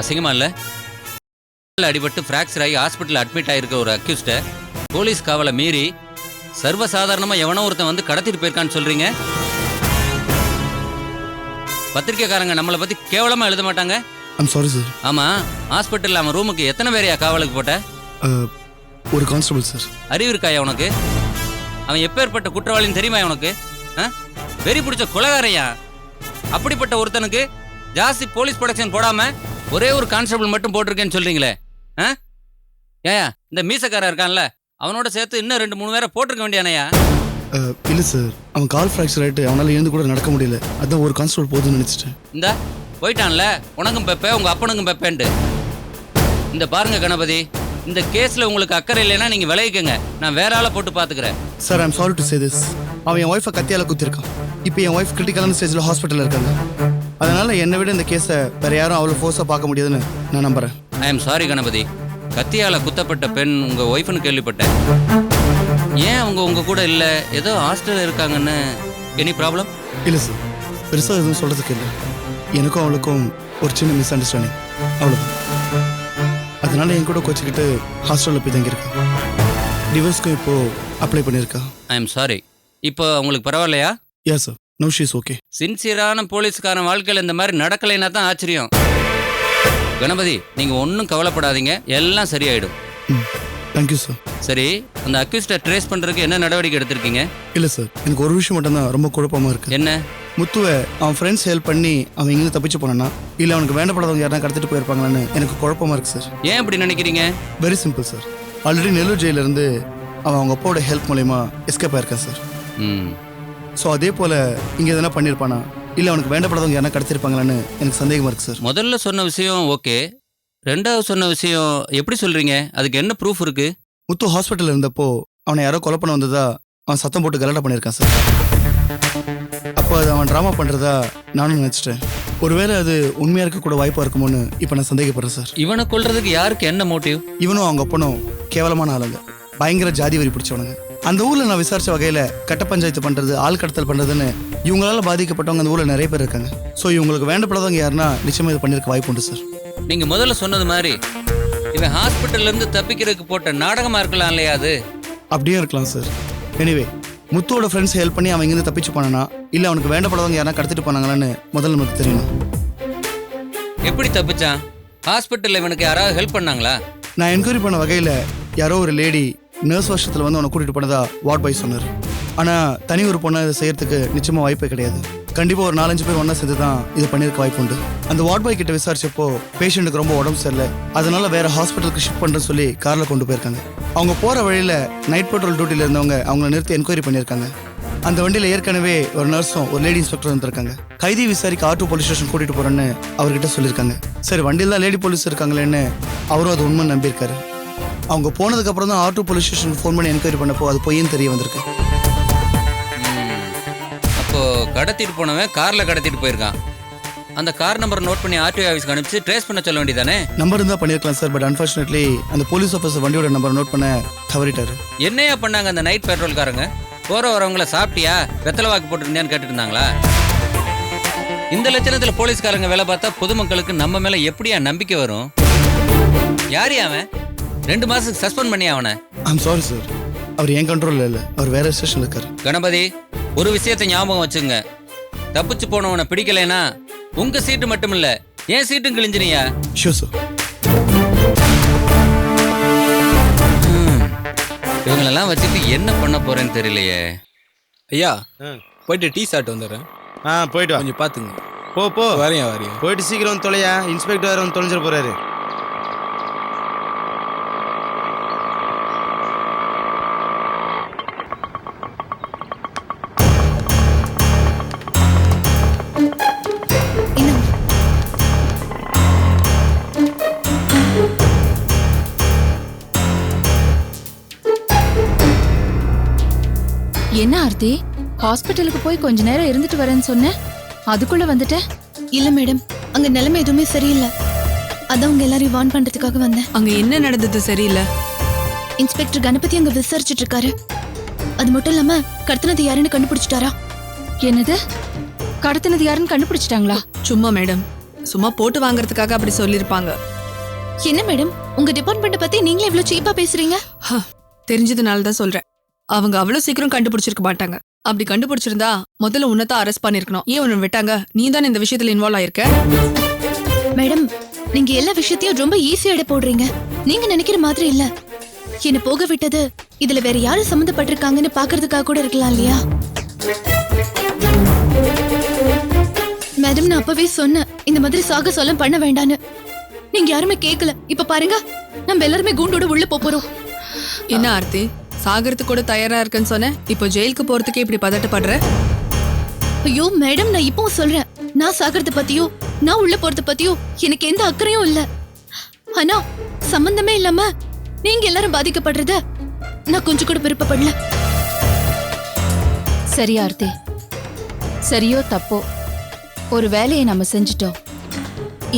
அசிங்கமா இல்ல? அடிபட்டு ஃப்ராக்சர் ஆகி ஹாஸ்பிட்டல் அட்மிட் ஆயிருக்க ஒரு அக்யூஸ்ட போலீஸ் காவலை மீறி சர்வசாதாரணமா எவனோ ஒருத்தன் வந்து கடத்திட்டு போயிருக்கான்னு சொல்றீங்க? பத்திரிக்கைக்காரங்க நம்மளை பத்தி கேவலமா எழுத மாட்டாங்க? I'm sorry sir. ஆமா, ஹாஸ்பிட்டல்ல அவன் ரூமுக்கு எத்தனை பேரையா காவலுக்கு போட்ட? ஒரு கான்ஸ்டபிள் சார். அறிவு இருக்காயா உனக்கு? அவன் எப்பேற்பட்ட குற்றவாளின்னு தெரியுமா உனக்கு? வெறி பிடிச்ச கொலைகாரையா? அப்படிப்பட்ட ஒருத்தனுக்கு ஜாஸ்தி போலீஸ் ப்ரொடக்ஷன் போடாம ஒரே ஒரு கான்ஸ்டபிள் மட்டும் போட்டிருக்கேன்னு சொல்றீங்களே? ஏயா இந்த மீசக்காரன் இருக்கான்ல, அவனோட சேர்த்து இன்னும் 2-3 பேரை போட்டிருக்க வேண்டியானையா? இல்லை சார், அவன் கால் ஃப்ராக்சர் ஆகிட்டு அவனால் எழுந்து கூட நடக்க முடியல. அதான் ஒரு கான்ஸ்டபிள் போதுன்னு நினச்சிட்டேன். இந்த போயிட்டான்ல, உனக்கும் பெப்பே உங்க அப்பனுக்கும் பெப்பேன்ட்டு. இந்த பாருங்க கணபதி, இந்த கேஸ்ல உங்களுக்கு அக்கறை இல்லைன்னா நீங்க விளைவிக்கங்க, நான் வேற ஆளை போட்டு பாத்துக்கிறேன். Sir I'm sorry to say this. அவன் என் ஒய்ஃபை கத்தியால குத்திருக்கான். இப்போ என் ஒய்ஃப் கிரிட்டிக்கலான ஸ்டேஜில் ஹாஸ்பிட்டலில் இருக்காங்க. அதனால என்னை விட இந்த கேஸை வேற யாரும் அவ்வளோ ஃபோர்ஸாக பார்க்க முடியாதுன்னு நான் நம்புறேன். I am sorry Ganapathi. கத்தியால குத்தப்பட்ட பெண் உங்க ஒய்ஃப்னு கேள்விப்பட்டேன். ஏன் அவங்க உங்க கூட இல்லை, ஏதோ ஹாஸ்டல் இருக்காங்கன்னு? Any problem? இல்லை சார், பெருசாக எதுவும் சொல்கிறதுக்கு இல்லை. எனக்கும் அவளுக்கும் ஒரு சின்ன மிஸ் அண்டர்ஸ்டாண்டிங், அவ்வளோதான். அதனால என் கூட கோச்சிக்கிட்டு ஹாஸ்டலில் போய் தங்கியிருக்கேன். டிவோர்ஸ்க்கும் இப்போது அப்ளை பண்ணியிருக்கேன். I am sorry. இப்போ உங்களுக்கு பரவாயில்லையா? Yeah sir, no she is okay. சின்சியரான போலீஸ்காரன் வாழ்க்கையில் இந்த மாதிரி நடக்கலைன்னா தான் ஆச்சரியம். கணபதி, நீங்க ஒன்றும் கவலைப்படாதீங்க, எல்லாம் சரியாயிடும். Thank you sir. சரி, அந்த அக்யூஸ்டை ட்ரேஸ் பண்றதுக்கு என்ன நடவடிக்கை எடுத்திருக்கீங்க? இல்லை சார், எனக்கு ஒரு விஷயம் மட்டும்தான் ரொம்ப குழப்பமாக இருக்கு. என்ன? முத்துவை அவன் ஃப்ரெண்ட்ஸ் ஹெல்ப் பண்ணி அவன் இங்கே தப்பிச்சு போனானா, இல்லை அவனுக்கு வேண்டப்படாதவங்க யாரா கடத்திட்டு போயிருப்பாங்களான்னு எனக்கு குழப்பமா இருக்கு சார். ஏன் இப்படி நினைக்கிறீங்க? Very simple sir. Already Nellore ஜெயிலிருந்து அவன் அவங்க அப்பாவோட ஹெல்ப் மூலயமா எஸ்கேப் ஆயிருக்கான் சார். ஸோ அதே போல் இங்கே எதனா பண்ணியிருப்பானா, இல்லை அவனுக்கு வேண்டப்படாதவங்க யாரா கடத்திருப்பாங்களான்னு எனக்கு சந்தேகமாக இருக்குது சார். முதல்ல சொன்ன விஷயம் ஓகே, ரெண்டாவது சொன்ன விஷயம் எப்படி சொல்றீங்க? அதுக்கு என்ன ப்ரூஃப் இருக்கு? முத்து ஹாஸ்பிட்டலில் இருந்தப்போ அவனை யாரோ கொலை பண்ண வந்ததா அவன் சத்தம் போட்டு கலாட்டா பண்ணியிருக்கான் சார். அப்போ அது அவன் ட்ராமா பண்ணுறதா நானும் நினச்சிட்டேன். ஒருவேளை அது உண்மையாக இருக்க கூட வாய்ப்பாக இருக்குமோன்னு இப்போ நான் சந்தேகப்படுறேன் சார். இவனை கொல்றதுக்கு யாருக்கு என்ன மோட்டிவ்? இவனும் அவங்க அப்பனும் கேவலமான ஆளுங்க, பயங்கர ஜாதி வரி பிடிச்சவனுங்க. அந்த ஊரில் நான் விசாரித்த வகையில் கட்ட பஞ்சாயத்து பண்ணுறது, ஆள் கடத்தல் பண்ணுறதுன்னு இவங்களால பாதிக்கப்பட்டவங்க அந்த ஊரில் நிறைய பேர் இருக்காங்க. ஸோ இவங்களுக்கு வேண்டப்படாதவங்க யாருன்னா நிச்சயமாக இது பண்ணியிருக்க வாய்ப்பு உண்டு சார். நீங்கள் முதல்ல சொன்னது மாதிரி இவன் ஹாஸ்பிட்டல்லேருந்து தப்பிக்கிறதுக்கு போட்ட நாடகமாக இருக்கலாம் இல்லையா? அது அப்படியே இருக்கலாம் சார். எனிவே, முத்துவோட ஃப்ரெண்ட்ஸ் ஹெல்ப் பண்ணி அவன் இங்கேருந்து தப்பிச்சு போனானா, இல்லை அவனுக்கு வேண்டப்படாதவங்க யாரா கடத்திட்டு போனாங்களான்னு முதல்ல நமக்கு தெரியணும். எப்படி தப்பிச்சான்? ஹாஸ்பிட்டலில் இவனுக்கு யாராவது ஹெல்ப் பண்ணாங்களா? நான் என்கொயரி பண்ண வகையில் யாரோ ஒரு லேடி நர்ஸ் வருஷத்தில் வந்து அவனை கூட்டிகிட்டு போனதா வார்ட் பாய் சொன்னார். ஆனால் தனி ஒரு பொண்ணை இதை செய்யறதுக்கு நிச்சயமாக வாய்ப்பே கிடையாது. கண்டிப்பாக ஒரு 4-5 பேர் ஒன்றா சேர்ந்து தான் இது பண்ணியிருக்க வாய்ப்பு உண்டு. அந்த வார்ட் பாய் கிட்ட விசாரிச்சப்போ பேஷண்ட்டுக்கு ரொம்ப உடம்பு சரியில்லை, அதனால வேற ஹாஸ்பிட்டலுக்கு ஷிஃப்ட் பண்ணுறேன்னு சொல்லி காரில் கொண்டு போயிருக்காங்க. அவங்க போகிற வழியில் நைட் பெட்ரோல் டியூட்டியில் இருந்தவங்க அவங்கள நிறுத்தி என்கொயரி பண்ணியிருக்காங்க. அந்த வண்டியில் ஏற்கனவே ஒரு நர்ஸும் ஒரு லேடி இன்ஸ்பெக்டர் வந்திருக்காங்க. கைதி விசாரிக்க ஆட்டோ போலீஸ் ஸ்டேஷன் கூட்டிகிட்டு போகிறேன்னு அவர்கிட்ட சொல்லியிருக்காங்க. சரி, வண்டியில் தான் லேடி போலீஸ் இருக்காங்களேன்னு அவரும் அது உண்மை நம்பியிருக்காரு. அவங்க போனதுக்கப்புறம் தான் ஆட்டோ போலீஸ் ஸ்டேஷனுக்கு ஃபோன் பண்ணி என்கொயரி பண்ணப்போ அது பொய்ன்னு தெரிய வந்திருக்கு. அப்போ கடத்திட்டு போனவன் காரில் கடத்திட்டு போயிருக்கான். அந்த கார் நம்பர் நோட் பண்ணி ஆர்டிஓ ஆஃபீஸ்க்கு அனுப்பிச்சு ட்ரேஸ் பண்ண சொல்ல வேண்டியதானே? நம்பர் இருந்தால் பண்ணியிருக்கலாம் சார், பட் அன்ஃபார்ச்சுனேட்லி அந்த போலீஸ் ஆஃபீஸர் வண்டியோட நம்பர் நோட் பண்ண தவறிட்டாரு. என்னையா பண்ணாங்க அந்த நைட் பெட்ரோல்காரங்க? போற வரவங்கள சாப்பிட்டியா, வெத்தலை வாக்கு போட்டுருந்தியான்னு கேட்டுட்டு இருந்தாங்களா? இந்த லட்சணத்தில் போலீஸ்காரங்க வேலை பார்த்தா பொதுமக்களுக்கு நம்ம மேலே எப்படியா நம்பிக்கை வரும்? யாரையா அவன்? 2 மாசத்துக்கு சஸ்பெண்ட் பண்ணியா அவனை? ஐம் சாரி சார், அவர் என் கண்ட்ரோலில் இல்லை, அவர் வேற ஸ்டேஷனில் இருக்கார். கணபதி, ஒரு விஷயத்தை ஞாபகம் வச்சுங்க. தப்பிச்சு போனவனை பிடிக்கலைன்னா உங்க சீட்டு மட்டும் இல்ல, என் சீட்டும் கிழிஞ்சினியா? Sure sir. இவங்களெல்லாம் வச்சுட்டு என்ன பண்ண போறேன்னு தெரியலையே. ஐயா, போயிட்டு டீ சாப்பிட்டு வந்துடுறேன். போயிட்டு வா. கொஞ்சம் பார்த்துங்க. போ வரையா. போயிட்டு சீக்கிரம் வந்து தொலையா, இன்ஸ்பெக்டர் வேறு வந்து தொலைஞ்சிட போறாரு. என்ன ஆர்த்தி, ஹாஸ்பிட்டலுக்கு போய் கொஞ்ச நேரம் இருந்துட்டு வரேன்னு சொன்னேன், அதுக்குள்ள வந்துட்டேன். இல்ல மேடம், அங்க நிலைமை எதுவுமே சரியில்லை. அதான் உங்க எல்லாரையும் வார்ன் பண்றதுக்காக வந்தேன். அங்க என்ன நடந்தது சரியில்லை? இன்ஸ்பெக்டர் கணபதி அங்க விசாரிச்சுட்டு இருக்காரு. அது மட்டும் இல்லாம கடத்தினது யாருன்னு கண்டுபிடிச்சிட்டாரா? என்னது, கடத்தினது யாருன்னு கண்டுபிடிச்சிட்டாங்களா? சும்மா மேடம், சும்மா போட்டு வாங்குறதுக்காக அப்படி சொல்லியிருப்பாங்க. என்ன மேடம் உங்க டிபார்ட்மெண்ட் பத்தி நீங்களே இவ்ளோ சீப்பா பேசுறீங்க? தெரிஞ்சதுனால தான் சொல்றேன். அவங்க அவ்வளவு சீக்கிரம் கண்டுபிடிச்சிருக்க மாட்டாங்க. அப்படி கண்டுபிடிச்சிருந்தா முதல்ல உன்னதான் அரெஸ்ட் பண்ணிருக்கணும். ஏன் உன்னை விட்டாங்க? நீ தானே இந்த விஷயத்துல இன்வால்வ் ஆயிருக்க. மேடம் நீங்க எல்லா விஷயத்தையும் ரொம்ப ஈஸியா எடை போடுறீங்க. நீங்க நினைக்கிற மாதிரி இல்ல. என்ன போக விட்டது இதுல வேற யாரும் சம்மந்தப்பட்டிருக்காங்கன்னு பாக்குறதுக்காக கூட இருக்கலாம் இல்லையா? மேடம் நான் அப்பவே சொன்னேன் இந்த மாதிரி சாக சொல்ல பண்ண வேண்டான்னு. நீங்க யாருமே கேட்கல. இப்ப பாருங்க நம்ம எல்லாருமே கூண்டோட உள்ள போறோம். என்ன ஆர்த்தி, சாகறதுக்கு கூட தயாரா இருக்குன்னு சொன்ன, இப்போ ஜெயிலுக்கு போறதுக்கே இப்படி பதட்டப்படுற? ஐயோ மேடம் நான் இப்பவும் சொல்றேன், நான் சாகறத பத்தியோ நான் உள்ள போறத பத்தியோ எனக்கு எந்த அக்கறையும் இல்ல. ஆனா சம்பந்தமே இல்லாம நீங்க எல்லாரும் பாதிக்கப்படுறத நான் கொஞ்சம் கூட விருப்பப்படல. சரி ஆர்த்தி, சரியோ தப்போ ஒரு வேலையை நம்ம செஞ்சிட்டோம்.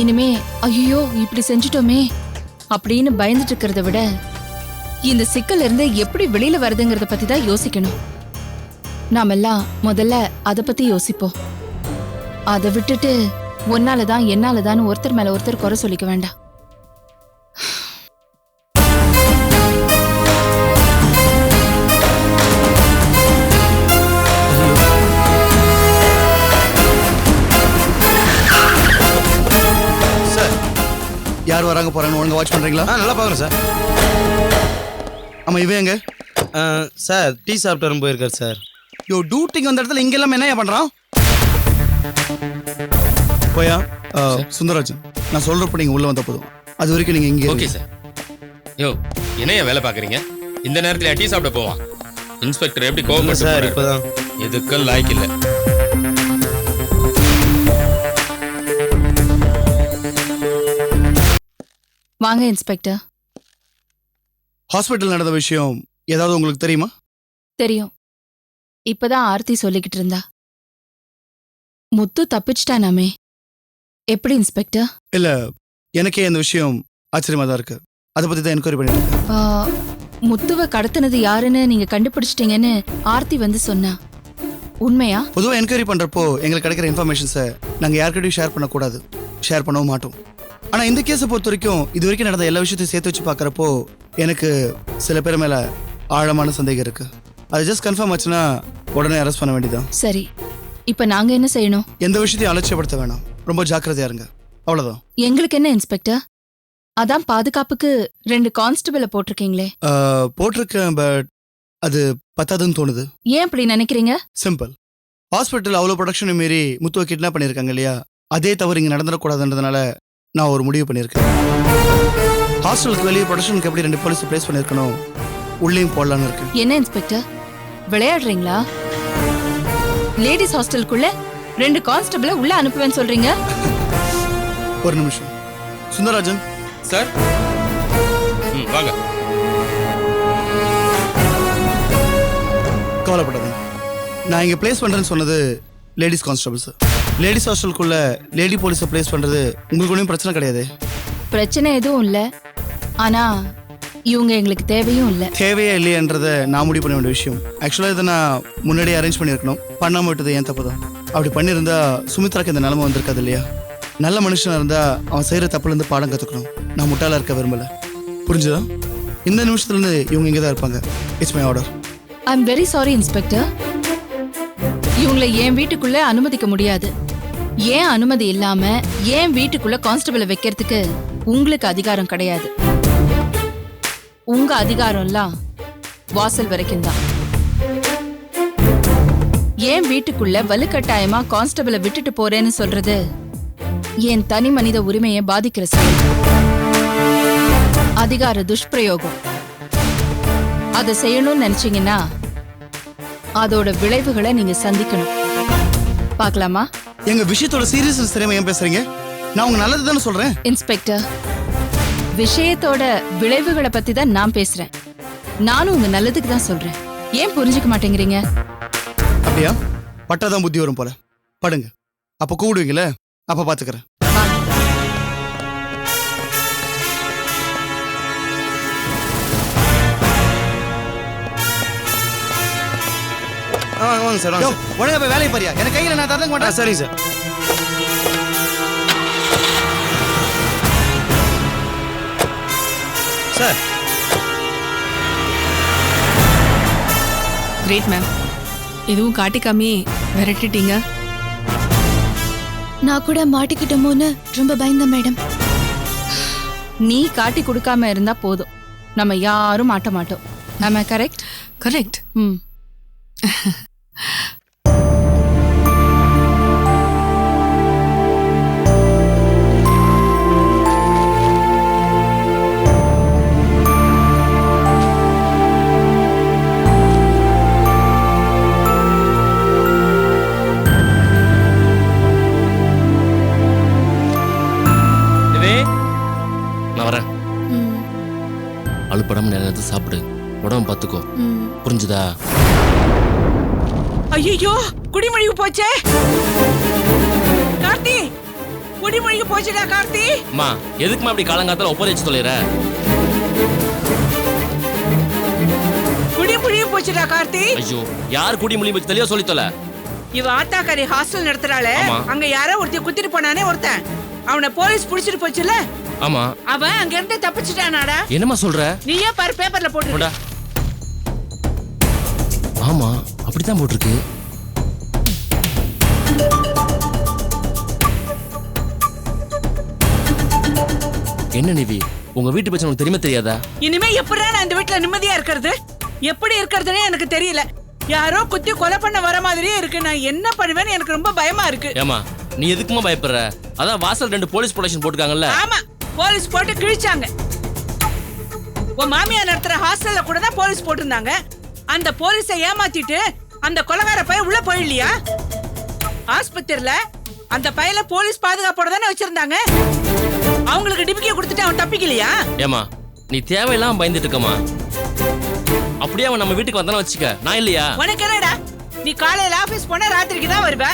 இனிமே ஐயோ இப்படி செஞ்சிட்டோமே அப்படின்னு பயந்துட்டு இருக்கிறத விட இந்த சிக்கல்ல இருந்து எப்படி வெளியில வருதுங்கிறத பத்தி தான் யோசிக்கணும். நாமெல்லாம் முதல்ல அதை பத்தி யோசிப்போம். அதை விட்டுட்டு ஒன்னாலதான் என்னாலதான் ஒருத்தர் மேல ஒருத்தர் குறை சொல்லிக்க வேண்டாம். யார் வராங்க போறாங்க ஒழுங்கா வாட்ச் பண்றீங்களா? நல்லா பார்க்குறேன் சார். ஆமா இவன் எங்க? சார் டீ சாப்பிட்டு வரும் போயிருக்காரு சார். யோ டியூட்டிக்கு வந்த இடத்துல இங்க எல்லாம் என்ன பண்றான்? போயா சுந்தரராஜன், நான் சொல்றப்ப நீங்க உள்ள வந்த போதும். அது வரைக்கும் நீங்க இங்க ஓகே சார். யோ என்னையா வேலை பாக்குறீங்க? இந்த நேரத்துல டீ சாப்பிட போவான். இன்ஸ்பெக்டர் எப்படி கோவப்பட்டு சார் இப்பதான் எதுக்கும் லாய்க்கு இல்லை. வாங்க இன்ஸ்பெக்டர். ஹாஸ்பிட்டல் நடந்த விஷயம் ஏதாவது உங்களுக்கு தெரியுமா? தெரியும். இப்பதான் ஆர்த்தி சொல்லிக்கிட்டு இருந்தா. முத்து தப்பிச்சிட்டானாமே. எப்படி இன்ஸ்பெக்டர்? இல்ல எனக்கே இந்த விஷயம் ஆச்சரியமா தான் இருக்கு. அதை பத்தி தான் என்கொயரி பண்ணிட்டு இருக்கேன். முத்துவை கடத்தினது யாருன்னு நீங்க கண்டுபிடிச்சிட்டீங்கன்னு ஆர்த்தி வந்து சொன்னா உண்மையா? பொதுவாக என்கொயரி பண்றப்போ எங்களுக்கு கிடைக்கிற இன்ஃபர்மேஷன்ஸை நாங்க யார்கிட்டயும் ஷேர் பண்ணக்கூடாது, ஷேர் பண்ணவும் மாட்டோம். ஆனா இந்த கேஸை பொறுத்த வரைக்கும் இது வரைக்கும் நடந்த எல்லா விஷயத்தையும் சேர்த்து வச்சு பார்க்கறப்போ எனக்கு சில பேர் மேல ஆழமான சந்தேகம் இருக்கு. அது ஜஸ்ட் கன்ஃபார்ம் ஆச்சுன்னா உடனே அரெஸ்ட் பண்ண வேண்டியதான். சரி, இப்ப நாங்க என்ன செய்யணும்? எந்த விஷயத்தையும் அலட்சியப்படுத்த வேணாம், ரொம்ப ஜாக்கிரதையா இருங்க, அவ்வளவுதான். எங்களுக்கு என்ன இன்ஸ்பெக்டர்? அதான் பாதுகாப்புக்கு 2 கான்ஸ்டபிளை போட்டிருக்கீங்களே. போட்டிருக்கேன், பட் அது பத்தாதுன்னு தோணுது. ஏன் அப்படி நினைக்கிறீங்க? சிம்பிள். ஹாஸ்பிட்டல் அவ்வளோ ப்ரொடக்ஷனை மீறி முத்துவை கிட்னாப் பண்ணியிருக்காங்க இல்லையா? அதே தவறு இங்கே நடந்துடக்கூடாதுன்றதுனால நான் ஒரு முடிவு பண்ணியிருக்கேன். ஹாஸ்டலுக்கு வெளியே ப்ரொடக்ஷனுக்கு எப்படி 2 போலீஸ் பிளேஸ் பண்ணியிருக்கணும், உள்ளேயும் போடலான்னு இருக்கேன். என்ன இன்ஸ்பெக்டர் விளையாடுறீங்களா? லேடிஸ் ஹாஸ்டலுக்குள்ள 2 கான்ஸ்டபிளை உள்ள அனுப்புவேன்னு சொல்றீங்க? ஒரு நிமிஷம் சுந்தரராஜன் சார். வாங்க. கவலைப்படாதீங்க, நான் இங்கே பிளேஸ் பண்ணுறேன்னு சொன்னது லேடிஸ் கான்ஸ்டபிள்ஸ். லேடிஸ் ஹாஸ்டலுக்குள்ள லேடி போலீஸை பிளேஸ் பண்ணுறது உங்களுக்கு ஒன்றும் பிரச்சனை கிடையாது. பிரச்சனை எதுவும் இல்லை, ஆனா இவங்க எங்களுக்கு தேவையும் இல்லை. தேவையா இல்லையன்றதை நான் முடிவு பண்ண வேண்டிய விஷயம். ஆக்சுவலாக இதை நான் முன்னாடியே அரேஞ்ச் பண்ணியிருக்கணும், பண்ணாமல் விட்டது ஏன் தப்பு தான். அப்படி பண்ணியிருந்தா சுமித்ராக்கு இந்த நிலைமை வந்திருக்காது இல்லையா? நல்ல மனுஷனாக இருந்தால் அவன் செய்கிற தப்புலேருந்து பாடம் கற்றுக்கணும். நான் முட்டாளாக இருக்க விரும்பலை, புரிஞ்சுதா? இந்த நிமிஷத்துலேருந்து இவங்க இங்கே தான் இருப்பாங்க. It's my order. I am very sorry inspector. இவங்களை என் வீட்டுக்குள்ள அனுமதிக்க முடியாது. ஏன் அனுமதி இல்லாம ஏன் வீட்டுக்குள்ள கான்ஸ்டபிளை வைக்கிறதுக்கு உங்களுக்கு அதிகாரம் கிடையாது. உங்க அதிகாரம்லாம் வாசல் வரைக்கும் தான். ஏன் வீட்டுக்குள்ள வலுக்கட்டாயமா கான்ஸ்டபிளை விட்டுட்டு போறேன்னு சொல்றது என் தனி மனித உரிமையை பாதிக்கிற செயல். அதிகார துஷ்பிரயோகம். அதை செய்யணும்னு நினைச்சீங்கன்னா அதோட விளைவுகளை நீங்க சந்திக்கணும். பார்க்கலாமா? எங்க விஷயத்தோட சீரியஸ்னஸ் தெரியாம ஏன் பேசுறீங்க? நான் உங்க நல்லது தானே சொல்றேன். இன்ஸ்பெக்டர், விஷயத்தோட விளைவுகளை பத்தி தான் நான் பேசுறேன். நானும் உங்க நல்லதுக்கு தான் சொல்றேன். ஏன் புரிஞ்சுக்க மாட்டேங்கிறீங்க? அப்படியா? பட்டாதான் புத்தி வரும் போல. படுங்க, அப்ப கூடுவீங்களே, அப்ப பாத்துக்கிறேன். வாங்க சார். உடனே போய் வேலையை பாரியா? எனக்கு கையில நான் தரங்க மாட்டேன். சரிங்க சார். Sir great ma'am. எதுவும் காட்டிக்காமே விரட்டிட்டீங்க. நான் கூட மாட்டிக்கிட்டோமோன்னு ரொம்ப பயந்தேன் மேடம். நீ காட்டி கொடுக்காம இருந்தா போதும், நம்ம யாரும் மாட்ட மாட்டோம். நம்ம கரெக்ட்? கரெக்ட். ம். நான் வரேன். அழுப்படம் நேரத்தை சாப்பிடு, உடம்பு பார்த்துக்கோ, புரிஞ்சுதா? ஐயோ குடிமொழிக்கு போச்சே கார்த்தி, குடிமொழிக்கு போச்சுடா கார்த்தி. அம்மா எதுக்குமா அப்படி காலங்காத்தால ஒப்பரை வச்சு தொலைற? குடிமொழிக்கு போச்சுடா கார்த்தி. ஐயோ யார் குடிமொழி வச்சு தெளிவா சொல்லி தொலை. இவ ஆத்தாக்காரி ஹாஸ்டல் நடத்துறாளே, ஆமா. அங்க யாரோ ஒருத்தர் குத்திட்டு போனானே ஒருத்தன், அவனை போலீஸ் புடிச்சிட்டு போச்சுல. ஆமா அவன் அங்க இருந்து தப்பிச்சுட்டானாடா. என்னம்மா சொல்ற? நீயே பாரு பேப்பர்ல போட்டு. போடா. ஆமா அப்படித்தான் போட்டிருக்கு. என்ன நிவி, உங்க வீட்டு பிரச்சனை உனக்கு தெரியுமா தெரியாதா? இனிமே எப்படிடா நான் இந்த வீட்டுல நிம்மதியா இருக்கிறது? எப்படி இருக்கிறதுனே எனக்கு தெரியல. யாரோ குத்தி கொலை பண்ண வர மாதிரியே இருக்கு. நான் என்ன பண்ணுவேன்னு எனக்கு ரொம்ப பயமா இருக்கு. ஏமா நீ எதுக்குமா பயப்படுற? அதான் வாசல் 2 போலீஸ் ப்ரொடெக்ஷன் போட்டுருக்காங்கல்ல. ஆமா போலீஸ் போட்டு கிழிச்சாங்க. உன் மாமியார் நடத்துற ஹாஸ்டல்ல கூட தான் போலீஸ் போட்டிருந்தாங்க. அந்த போலீஸை ஏமாத்திட்டு அந்த கொலைகார பையன் உள்ள போயிடலையா? ஆஸ்பத்திரியில அந்த பையல போலீஸ் பாதுகாப்போட தானே வச்சிருந்தாங்க. அவங்களுக்கு டிபிகே கொடுத்துட்டு அவன் தப்பிக்கலையா? ஏமா நீ தேவையில்லாம பயந்துட்டு இருக்கமா? அப்படியே அவன் நம்ம வீட்டுக்கு வந்தானே வச்சுக்க, நான் இல்லையா? உனக்கு என்னடா, நீ காலையில ஆபீஸ் போனா ராத்திரிக்கு தான் வருவ.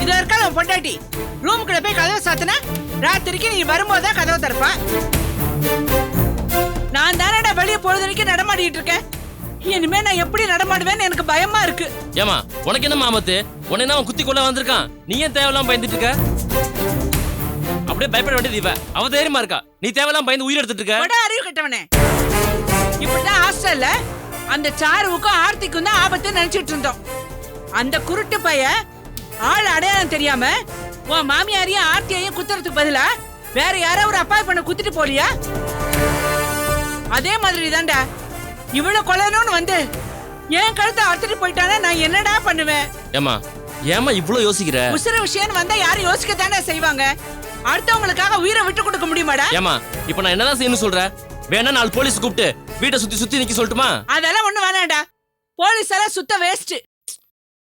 இது இருக்கால உன் பொண்டாட்டி ரூமுக்குள்ள போய் கதவை சாத்தினா ராத்திரிக்கு நீ வரும்போதுதான் கதவை திறப்பா. நான் தானடா வெளியே பொழுதுனைக்கு நடமாடிட்டு இருக்கேன். இனிமே நான் எப்படி நடமாடுவேன்னு எனக்கு பயமா இருக்கு. ஏமா உனக்கு என்ன மாமத்து? உன்னை அவன் குத்தி கொள்ள வந்திருக்கான், நீ ஏன் தேவையில்லாம பயந்துட்டு இருக்க? அப்படியே பயப்பட வேண்டியது இவ, அவ தைரியமா இருக்கா, நீ தேவையில்லாம பயந்து உயிர் எடுத்துட்டு இருக்க. கொடா அறிவு கட்டவனே, இப்படிதான் ஹாஸ்டல்ல அந்த சாருவுக்கும் ஆர்த்திக்கும் தான் ஆபத்து நினைச்சிட்டு இருந்தோம். அந்த குருட்டு பையன் ஆள் அடையாளம் தெரியாம உன் மாமியாரையும் ஆர்த்தியையும் குத்துறதுக்கு பதிலா வேற யாரோ ஒரு அப்பாய் பண்ண குத்திட்டு போலியா? அதே மாதிரி தான்டா இவ்வளவு கொல்லணும்னு வந்து என் கழுத்தை அறுத்துட்டு போயிட்டானே, நான் என்னடா பண்ணுவேன்? ஏமா ஏமா இவ்வளவு யோசிக்கிற? உசுர விஷயம் வந்தா யாரும் யோசிக்க தானே செய்வாங்க. அடுத்தவங்களுக்காக உயிரை விட்டு கொடுக்க முடியுமாடா? ஏமா இப்ப நான் என்னதான் செய்யணும் சொல்ற? வேணா 4 போலீஸ் கூப்பிட்டு வீட்டை சுத்தி சுத்தி நிக்க சொல்லட்டுமா? அதெல்லாம் ஒண்ணு வேணாம்டா, போலீஸ் எல்லாம் சுத்த வேஸ்ட்.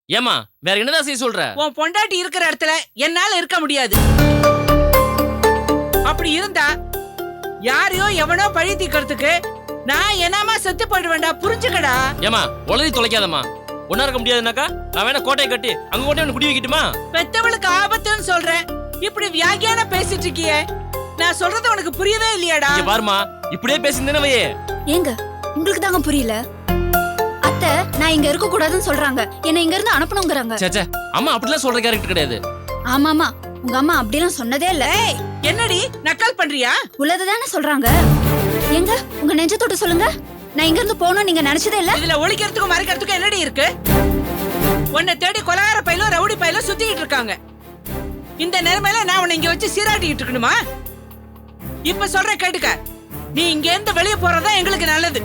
ஏமா வேற என்னதான் செய்ய சொல்ற? உன் பொண்டாட்டி இருக்கிற இடத்துல என்னால இருக்க முடியாது. அப்படி இருந்தா யாரையோ எவனோ பழி தீக்கிறதுக்கு நான் என்னமா செத்து போயிடுவேன்டா, புரிஞ்சுக்கடா. ஏமா உளறி தொலைக்காதம்மா. ஒன்னா இருக்க முடியாதுனாக்கா நான் வேணா கோட்டையை கட்டி அங்க கோட்டையை குடி வைக்கட்டுமா? பெத்தவளுக்கு ஆபத்துன்னு சொல்றேன், இப்படி வியாகியான பேசிட்டு இருக்கியே. நான் சொல்றது உனக்கு புரியவே இல்லையாடா? இங்க பாருமா, இப்படியே பேசியிருந்தேனே வையே. ஏங்க உங்களுக்கு தாங்க புரியல. அத்தை நான் இங்க இருக்க கூடாதுன்னு சொல்றாங்க, என்ன இங்க இருந்து அனுப்பணும்ங்கறாங்க. சேச்சே அம்மா அப்படிலாம் சொல்ற கேரக்டர் கிடையாது. ஆமாமா உங்க அம்மா அப்படிலாம் சொன்னதே இல்ல. ஏய் என்னடி நக்கல் பண்றியா? உள்ளதுதானே சொல்றாங்க. எங்க உங்க நெஞ்ச தொட்டு சொல்லுங்க, நான் இங்க இருந்து போகணும் நீங்க நினைச்சதே இல்ல. இதுல ஒளிக்கிறதுக்கும் மறைக்கிறதுக்கும் என்னடி இருக்கு? உன்னை தேடி கொலகார பையிலும் ரவுடி பையிலும் சுத்திக்கிட்டு இருக்காங்க. இந்த நேரமையில நான் உன்னை இங்க வச்சு சீராட்டிட்டு இருக்கணுமா? இப்ப சொல்ற கேட்டுக்க, நீ இங்க இருந்து வெளியே போறதா எங்களுக்கு நல்லது.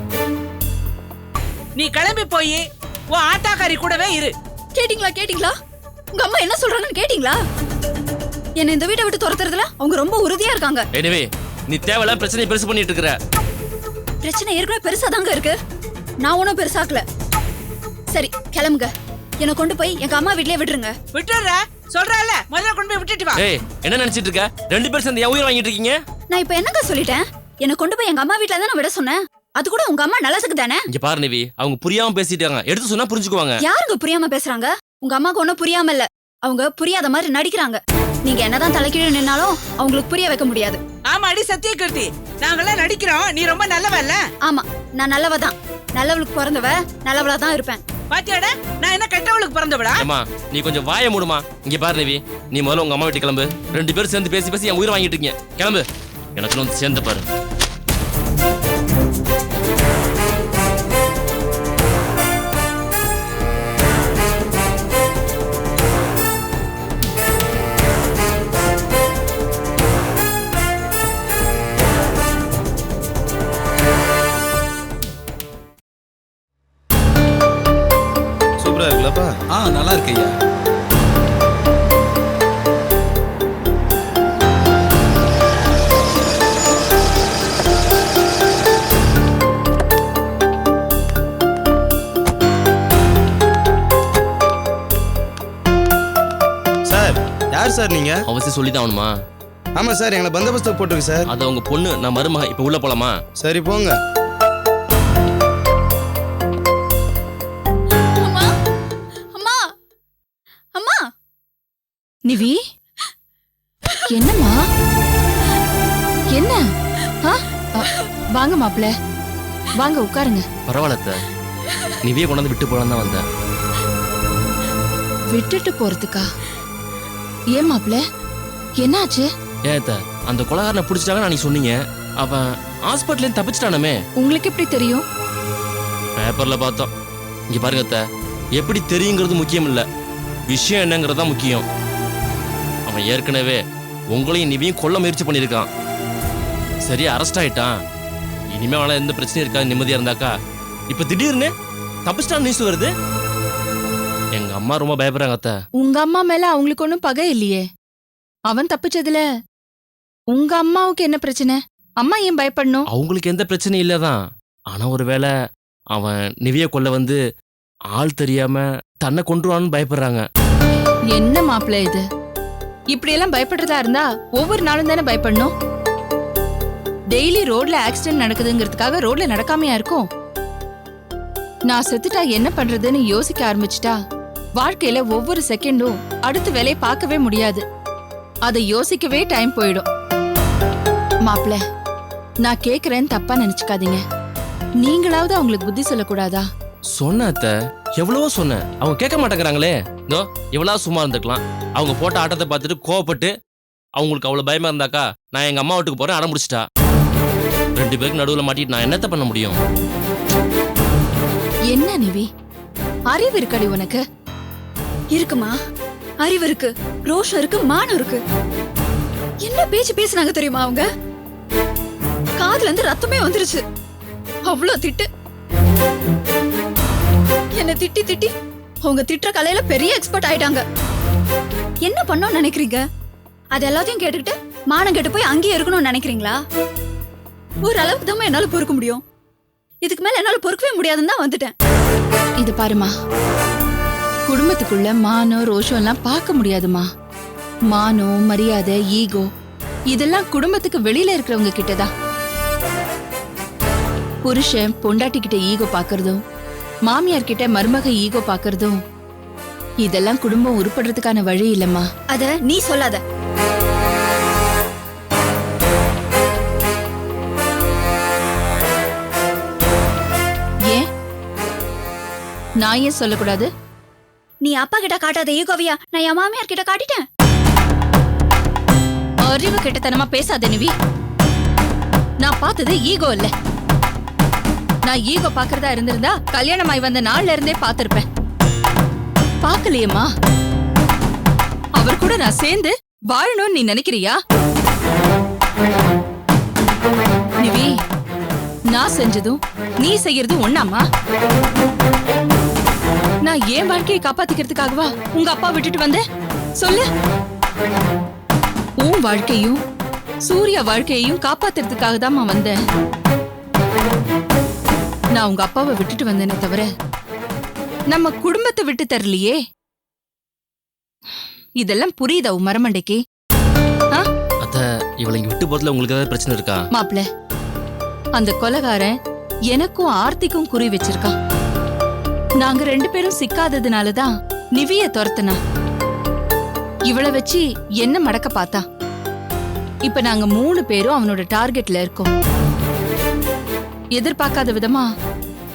நீ கிளம்பி போய் உன் ஆத்தாக்காரி கூடவே இரு. கேட்டிங்களா உங்க அம்மா என்ன சொல்றாங்கன்னு கேட்டிங்களா? என்ன இந்த வீட்டை விட்டு துரத்துறதுல அவங்க ரொம்ப உறுதியா இருக்காங்க. எனவே நீ தேவையில்லாம பிரச்சனை பெருசு பண்ணிட்டு இருக்கற. பிரச்சனை ஏற்கனவே பெருசா தாங்க இருக்கு, நான் ஒன்னும் பெருசாக்கல. சரி கிளம்புங்க, என்ன கொண்டு போய் எங்க அம்மா வீட்லயே விட்டுருங்க. விட்டுற சொல்றல, முதல்ல கொண்டு போய் விட்டுட்டு வா. ஏய் என்ன நினைச்சிட்டு இருக்க? 2 பேரும் சேர்ந்து என் உயிர் வாங்கிட்டு இருக்கீங்க. நான் இப்ப என்னங்க சொல்லிட்டேன்? என்ன கொண்டு போய் எங்க அம்மா வீட்ல தானே விட சொன்னேன். அது கூட உங்க அம்மா நல்லதுக்கு தானே. இங்க பாரு நிவி, அவங்க புரியாம பேசிட்டாங்க, எடுத்து சொன்னா புரிஞ்சுக்குவாங்க. யாருங்க புரியாம பேசுறாங்க? உங்க அம்மாக்கு ஒன்னும் புரியாம இல்ல, அவங்க புரியாத மாதிரி நடிக்கிறாங்க. நீங்க என்னதான் தலைக்கீழ நின்னாலும் அவங்களுக்கு புரிய வைக்க முடியாது. ஆமா அடி சத்தியகிருத்தி, நாங்கெல்லாம் நடிக்கிறோம், நீ ரொம்ப நல்லவல்ல. ஆமா நான் நல்லவதான், நல்லவளுக்கு பிறந்தவ நல்லவளா தான் இருப்பேன். பாத்தியாடா, நான் என்ன கெட்டவளுக்கு பிறந்தவளா? அம்மா நீ கொஞ்சம் வாயை மூடுமா. இங்க பாரு நிவி, நீ முதல்ல உங்க அம்மா வீட்டுக்கு கிளம்பு. 2 பேரும் சேர்ந்து பேசி பேசி என் உயிர் வாங்கிட்டு இருக்கீங்க. கிளம்பு, எனக்கு வந்து சேர்ந்து பாரு. இருக்குல்லப்பா? நல்லா இருக்கு ஐயா. சார் யார் சார் நீங்க? அவசியம் சொல்லிதான் ஆகணுமா? ஆமா சார், எங்களை பந்தோபஸ்துக்கு போட்டுருக்கு சார். அது அவங்க பொண்ணு, நான் மருமக. இப்ப உள்ள போலாமா? சரி போங்க. அம்மா அம்மா அம்மா நிவி என்னம்மா என்ன ஆ? வாங்க மாப்பிள்ள, வாங்க உட்காருங்க. பரவாயில்ல, நிவியை கொண்டாந்து விட்டு போலான்னு தான் வந்தேன். விட்டுட்டு போறதுக்கா? ஏன் மாப்பிள்ள, என்னாச்சு? ஏத்த அந்த கொலகாரனை பிடிச்சிட்டாங்க நீ சொன்னீங்க. அவன் ஹாஸ்பிட்டல்ல தப்பிச்சிட்டானமே. உங்களுக்கு எப்படி தெரியும்? பேப்பர்ல பார்த்தோம். இங்க பாருங்க அத்தை, எப்படி தெரியுங்கிறது முக்கியம் இல்ல, விஷயம் என்னங்கிறது தான் முக்கியம். அவன் ஏற்கனவே உங்களையும் நிவியும் கொல்ல முயற்சி பண்ணியிருக்கான். சரி, அரெஸ்ட் ஆயிட்டான். இனிமே அவனால எந்த பிரச்சனையும் இருக்காது, நிம்மதியா இருந்தாக்கா. இப்ப திடீர்னு தப்பிச்சிட்டான் நியூஸ் வருது. எங்க அம்மா ரொம்ப பயப்படுறாங்க அத்தை. உங்க அம்மா மேல அவங்களுக்கு ஒன்றும் பகை இல்லையே. அவன் தப்பிச்சதுல உங்க அம்மாவுக்கு என்ன பிரச்சனை? அம்மா ஏன் பயப்படணும்? அவங்களுக்கு எந்த பிரச்சனையும் இல்லதான். ஆனா ஒருவேளை அவன் நிவிய கொல்ல வந்து ஆள் தெரியாம தன்னை கொன்றுவான்னு பயப்படுறாங்க. என்ன மாப்பிள்ள இது? இப்படி எல்லாம் பயப்படுறதா இருந்தா ஒவ்வொரு நாளும் தானே பயப்படணும். டெய்லி ரோட்ல ஆக்சிடென்ட் நடக்குதுங்கிறதுக்காக ரோட்ல நடக்காமையா இருக்கும்? நான் செத்துட்டா என்ன பண்றதுன்னு யோசிக்க ஆரம்பிச்சிட்டா வாழ்க்கையில ஒவ்வொரு செகண்டும் அடுத்த வேலையை பார்க்கவே முடியாது. அதை யோசிக்கவே டைம் போயிடும். மாப்பிள்ள, நான் கேக்குறேன்னு தப்பா நினைச்சுக்காதீங்க. நீங்களாவது அவங்களுக்கு புத்தி சொல்லக்கூடாதா? சொன்ன அத்தை, எவ்வளவோ சொன்னேன். அவங்க கேட்க மாட்டேங்கிறாங்களே. இதோ எவ்வளவு சும்மா இருந்துக்கலாம். அவங்க போட்ட ஆட்டத்தை பார்த்துட்டு கோவப்பட்டு அவங்களுக்கு அவ்வளவு பயமா இருந்தாக்கா நான் எங்க அம்மா வீட்டுக்கு போறேன் அடம் முடிச்சிட்டா. 2 பேருக்கு நடுவில் மாட்டிட்டு நான் என்னத்த பண்ண முடியும்? என்ன நிவி, அறிவு இருக்கடி உனக்கு? இருக்குமா, அறிவு இருக்கு, ரோஷம் இருக்கு, மானம் இருக்கு. என்ன பேச்சு பேசுனாங்க தெரியுமா அவங்க? காதுல இருந்து ரத்தமே வந்துருச்சு. அவ்வளோ திட்டு. என்ன திட்டி திட்டி அவங்க திட்டுற கலையில பெரிய எக்ஸ்பர்ட் ஆயிட்டாங்க. என்ன பண்ணோம்னு நினைக்கிறீங்க? அது எல்லாத்தையும் கேட்டுக்கிட்டு மானம் கெட்டு போய் அங்கேயே இருக்கணும்னு நினைக்கிறீங்களா? ஒரு அளவுக்கு தான் என்னால பொறுக்க முடியும். இதுக்கு மேல என்னால பொறுக்கவே முடியாதுன்னு தான் வந்துட்டேன். இது பாருமா, குடும்பத்துக்குள்ள மானம் ரோஷம் எல்லாம் பார்க்க முடியாதுமா. மானம், மரியாதை, ஈகோ இதெல்லாம் குடும்பத்துக்கு வெளியில இருக்கிறவங்க கிட்டதான். புருஷன் பொண்டாட்டி கிட்ட ஈகோ பாக்குறதும், மாமியார் கிட்ட மருமக ஈகோ பாக்குறதும் இதெல்லாம் குடும்பம் உருப்படுறதுக்கான வழி இல்லம்மா. அத நீ சொல்லாத. ஏன் நான் ஏன் சொல்லக்கூடாது? நீ அப்பா கிட்ட காட்டாத ஈகோவியா நான் என் மாமியார் கிட்ட காட்டிட்டேன். அறிவு கெட்டத்தனமா பேசாத நிவி. நான் பார்த்தது ஈகோ இல்ல. நான் ஈகோ பாக்குறதா இருந்திருந்தா கல்யாணமாய் வந்த நாள்ல இருந்தே பார்த்திருப்பேன். பார்க்கலையேம்மா. அவர் கூட நான் சேர்ந்து வாழணும்னு நீ நினைக்கிறியா? நிவி, நான் செஞ்சதும் நீ செய்யறதும் ஒண்ணாமா? நான் ஏன் வாழ்க்கையை காப்பாத்திக்கிறதுக்காகவா உங்க அப்பா விட்டுட்டு வந்தேன்? சொல்லு. உன் வாழ்க்கையும் சூர்யா வாழ்க்கையையும் காப்பாத்துறதுக்காக தான் வந்தேன். நான் உங்க அப்பாவை விட்டுட்டு வந்தேனே தவிர நம்ம குடும்பத்தை விட்டு தரலையே. இதெல்லாம் புரியுதா உன் மரமண்டைக்கு? அத்தை, இவளை இங்க விட்டு போறதுல உங்களுக்கு ஏதாவது பிரச்சனை இருக்கா? மாப்பிள்ள, அந்த கொலைகாரன் எனக்கும் ஆர்த்திக்கும் குறி வச்சிருக்கான். நாங்க 2 பேரும் சிக்காததுனாலதான் நிவிய துரத்துனா. இவளை வச்சு என்ன மடக்க பார்த்தா. இப்ப நாங்க 3 பேரும் அவனோட டார்கெட்ல இருக்கோம். எதிர்பார்க்காத விதமா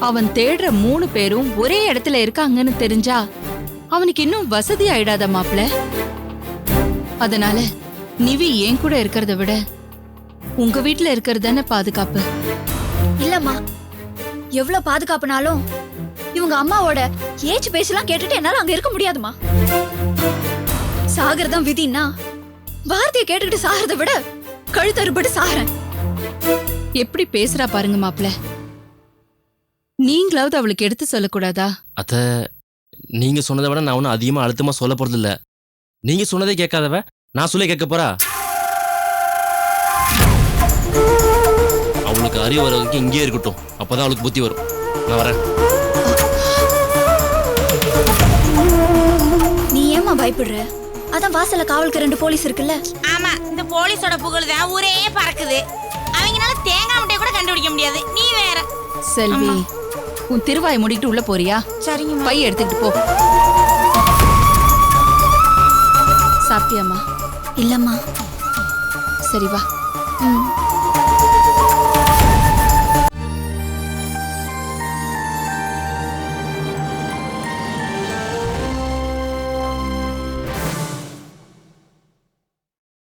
அவன் தேடுற 3 பேரும் ஒரே இடத்துல இருக்காங்கன்னு தெரிஞ்சா அவனுக்கு இன்னும் வசதி ஆயிடாத மாப்பிள்ள. அதனால நிவி என் கூட இருக்கிறத விட உங்க வீட்டுல இருக்கிறதானே பாதுகாப்பு. இல்லம்மா, எவ்வளவு பாதுகாப்புனாலும் இவங்க அம்மாவோட ஏச்சு பேசலாம் கேட்டுட்டு என்னால அங்க இருக்க முடியாதுமா. சாகரதான் விதின்னா வார்த்தையை கேட்டுக்கிட்டு சாகிறத விட கழுத்தறுபட்டு சாகிறேன். எப்படி பேசுறா பாருங்க மாப்பிள்ள. நீங்களாவது அவளுக்கு எடுத்து சொல்லக்கூடாதா? அத்தை, நீங்க சொன்னதை விட நான் ஒன்றும் அதிகமாக அழுத்தமாக சொல்ல போறது இல்ல. நீங்க சொன்னதே கேட்காதவ நான் சொல்ல கேட்க போறா? அவளுக்கு அறிவு வர வரைக்கும் இங்கேயே இருக்கட்டும், அப்பதான் அவளுக்கு புத்தி வரும். நான் வரேன். நீ ஏமா பயப்படுற? அதான் வாசல்ல காவலுக்கு 2 போலீஸ் இருக்குல்ல. ஆமா, இந்த போலீஸோட புகழ் தான் ஊரே பறக்குது. அவங்களால தேங்காய் முட்டையை கூட கண்டுபிடிக்க முடியாது. நீ வேற. செல்வி, உன் திருவாயை முடிக்கிட்டு உள்ள போறியா? சரிங்க. பை எடுத்துக்கிட்டு போ. சாப்பிட்டியாம்மா? இல்லம்மா. சரி வா. ம்.